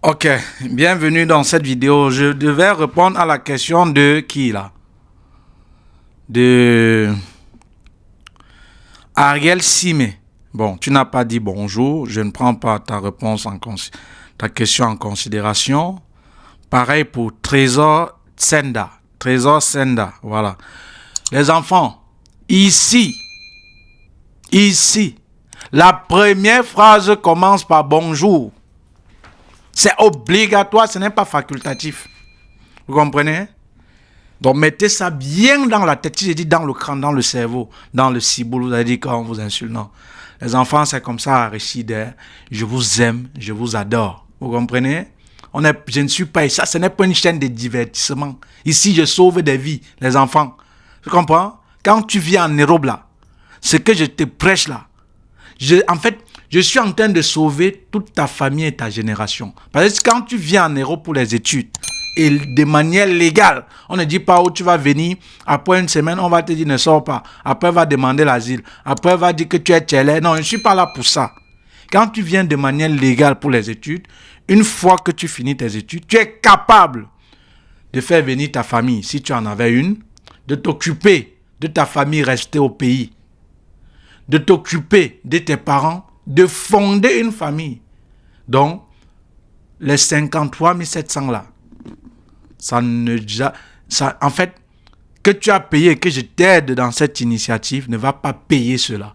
Ok, bienvenue dans cette vidéo. Je devais répondre à la question de qui là? De Ariel Simé. Bon, tu n'as pas dit bonjour. Je ne prends pas ta réponse ta question en considération. Pareil pour Trésor Senda. Trésor Senda, voilà. Les enfants, ici, la première phrase commence par bonjour. C'est obligatoire, ce n'est pas facultatif. Vous comprenez? Donc mettez ça bien dans la tête. Si je dis dans le crâne, dans le cerveau, dans le ciboule, vous allez dire quand on vous insulte. Non. Les enfants, c'est comme ça, Aristide. Je vous aime, je vous adore. Vous comprenez? Je ne suis pas ici. Ça, ce n'est pas une chaîne de divertissement. Ici, je sauve des vies, les enfants. Tu comprends? Quand tu viens en Europe là, ce que je te prêche là, en fait, je suis en train de sauver toute ta famille et ta génération. Parce que quand tu viens en Europe pour les études, et de manière légale, on ne dit pas où tu vas venir, après une semaine, on va te dire ne sors pas. Après, on va demander l'asile. Après, on va dire que tu es tchèlè. Non, je ne suis pas là pour ça. Quand tu viens de manière légale pour les études, une fois que tu finis tes études, tu es capable de faire venir ta famille, si tu en avais une, de t'occuper de ta famille restée au pays, de t'occuper de tes parents, de fonder une famille. Donc, les 53 700 là, en fait, que tu as payé, que je t'aide dans cette initiative, ne va pas payer cela.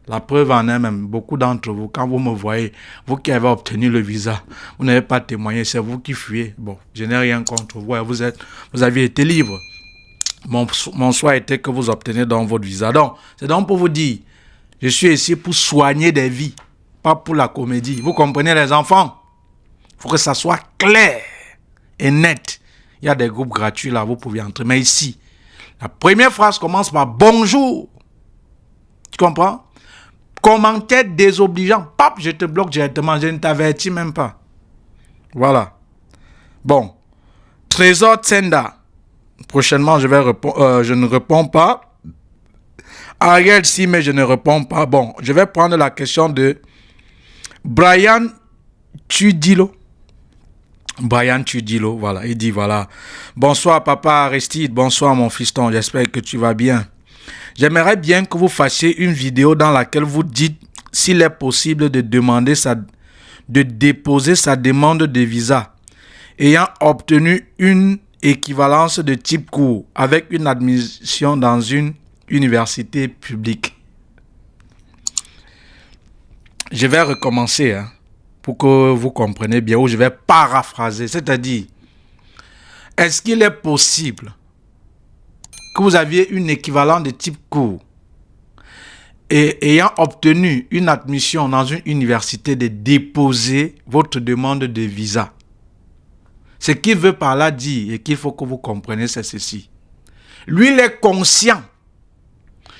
La preuve en est même, beaucoup d'entre vous, quand vous me voyez, vous qui avez obtenu le visa, vous n'avez pas témoigné, c'est vous qui fuyez. Bon, je n'ai rien contre vous, vous aviez été libre. Mon souhait était que vous obteniez donc votre visa. Donc, c'est donc pour vous dire, je suis ici pour soigner des vies, pas pour la comédie. Vous comprenez les enfants? Il faut que ça soit clair et net. Il y a des groupes gratuits là, vous pouvez entrer. Mais ici, la première phrase commence par bonjour. Tu comprends? Commentaire désobligeant. Pap, je te bloque directement. Je ne t'avertis même pas. Voilà. Bon. Trésor Tsenda. Prochainement, je ne réponds pas. Ariel, si, mais je ne réponds pas. Bon, je vais prendre la question de Brian Tudilo. Brian Tudilo, voilà. Il dit, voilà. Bonsoir, papa Aristide. Bonsoir, mon fiston. J'espère que tu vas bien. J'aimerais bien que vous fassiez une vidéo dans laquelle vous dites s'il est possible de déposer sa demande de visa ayant obtenu une équivalence de type court avec une admission dans une université publique. Je vais recommencer pour que vous compreniez bien, ou je vais paraphraser, c'est-à-dire, est-ce qu'il est possible que vous aviez une équivalence de type court et ayant obtenu une admission dans une université de déposer votre demande de visa? Ce qu'il veut par là dire et qu'il faut que vous compreniez, c'est ceci. Lui, il est conscient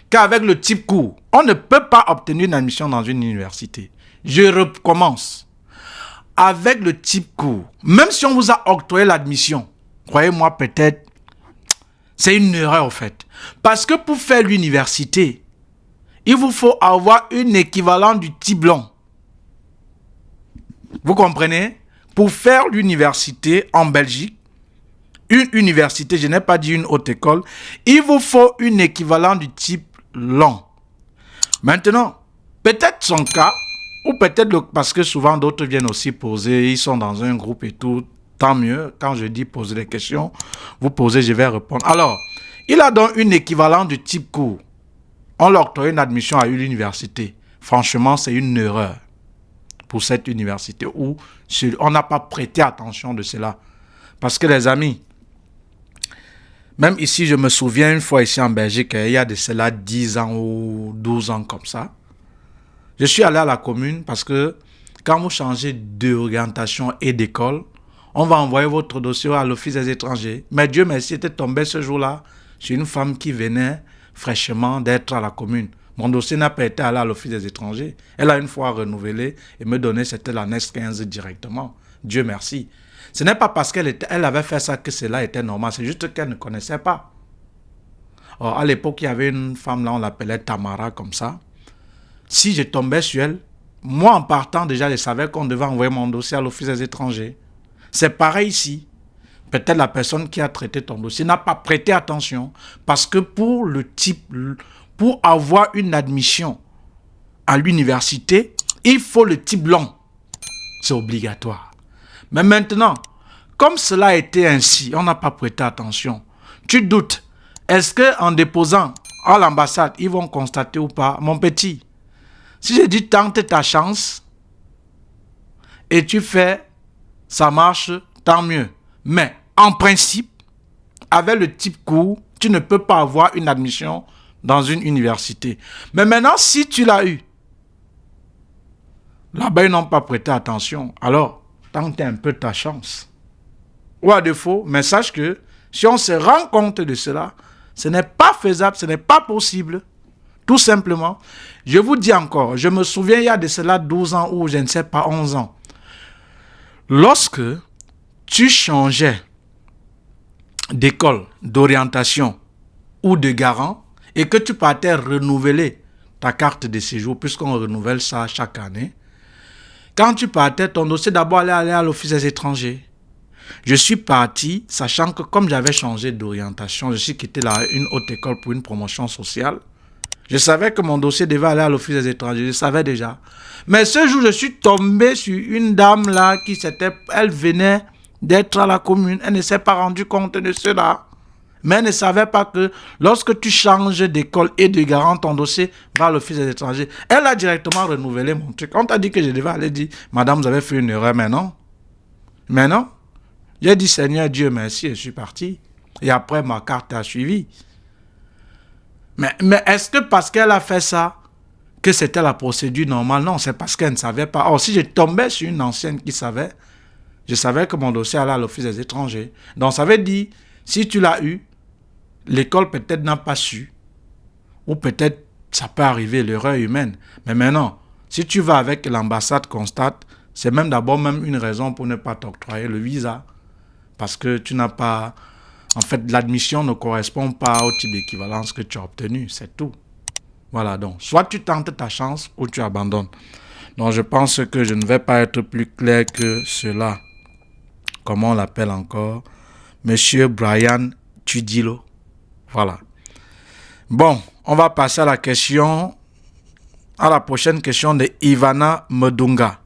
qu'avec le type court, on ne peut pas obtenir une admission dans une université. Je recommence. Avec le type court, même si on vous a octroyé l'admission, croyez-moi, peut-être, c'est une erreur en fait. Parce que pour faire l'université, il vous faut avoir une équivalent du type long. Vous comprenez? Pour faire l'université en Belgique, une université, je n'ai pas dit une haute école, il vous faut une équivalent du type long. Maintenant, peut-être son cas, ou peut-être parce que souvent d'autres viennent aussi poser, ils sont dans un groupe et tout, tant mieux. Quand je dis poser des questions, vous posez, je vais répondre. Alors, il a donc une équivalent du type court. On leur octroie une admission à une université. Franchement, c'est une erreur pour cette université où on n'a pas prêté attention de cela. Parce que les amis, même ici, je me souviens une fois ici en Belgique, il y a de cela 10 ans ou 12 ans comme ça. Je suis allé à la commune parce que quand vous changez d'orientation et d'école, on va envoyer votre dossier à l'Office des étrangers. Mais Dieu merci, était tombé ce jour-là sur une femme qui venait fraîchement d'être à la commune. Mon dossier n'a pas été allé à l'Office des étrangers. Elle a une fois renouvelé et me donné, c'était la NES 15 directement. Dieu merci. Ce n'est pas parce qu'elle avait fait ça que cela était normal. C'est juste qu'elle ne connaissait pas. Or, à l'époque, il y avait une femme là, on l'appelait Tamara comme ça. Si je tombais sur elle, moi, en partant, déjà, je savais qu'on devait envoyer mon dossier à l'Office des étrangers. C'est pareil ici. Peut-être la personne qui a traité ton dossier n'a pas prêté attention parce que pour avoir une admission à l'université, il faut le type long. C'est obligatoire. Mais maintenant, comme cela a été ainsi, on n'a pas prêté attention. Tu doutes. Est-ce qu'en déposant à l'ambassade, ils vont constater ou pas? Mon petit, si je dis tente ta chance et tu fais, ça marche, tant mieux. Mais en principe, avec le type court, tu ne peux pas avoir une admission dans une université. Mais maintenant, si tu l'as eu, là-bas, ils n'ont pas prêté attention. Alors, tente un peu ta chance. Ou à défaut, mais sache que si on se rend compte de cela, ce n'est pas faisable, ce n'est pas possible. Tout simplement. Je vous dis encore, je me souviens, il y a de cela 12 ans ou je ne sais pas, 11 ans. Lorsque tu changeais d'école, d'orientation ou de garant et que tu partais renouveler ta carte de séjour, puisqu'on renouvelle ça chaque année, quand tu partais, ton dossier d'abord allait aller à l'Office des étrangers. Je suis parti, sachant que comme j'avais changé d'orientation, je suis quitté une haute école pour une promotion sociale. Je savais que mon dossier devait aller à l'Office des étrangers, je savais déjà. Mais ce jour, je suis tombé sur une dame là elle venait d'être à la commune, elle ne s'est pas rendue compte de cela. Mais elle ne savait pas que lorsque tu changes d'école et de garant, ton dossier va à l'Office des étrangers. Elle a directement renouvelé mon truc. On t'a dit que je devais aller dire, madame, vous avez fait une erreur, mais non. Mais non. J'ai dit, Seigneur Dieu, merci, je suis parti. Et après, ma carte a suivi. Mais est-ce que parce qu'elle a fait ça, que c'était la procédure normale? Non, c'est parce qu'elle ne savait pas. Or, si je tombais sur une ancienne qui savait, je savais que mon dossier allait à l'Office des étrangers. Donc, ça veut dire, si tu l'as eu, l'école peut-être n'a pas su. Ou peut-être, ça peut arriver, l'erreur humaine. Mais maintenant, si tu vas avec l'ambassade constate, c'est même d'abord une raison pour ne pas t'octroyer le visa. Parce que tu n'as pas... En fait, l'admission ne correspond pas au type d'équivalence que tu as obtenu. C'est tout. Voilà, donc, soit tu tentes ta chance ou tu abandonnes. Donc, je pense que je ne vais pas être plus clair que cela. Comment on l'appelle encore? Monsieur Brian Tudilo. Voilà. Bon, on va passer à la prochaine question de Ivana Medunga.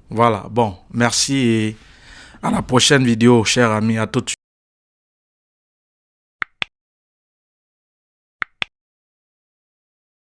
Voilà, bon, merci et à la prochaine vidéo, chers amis. À tout de suite.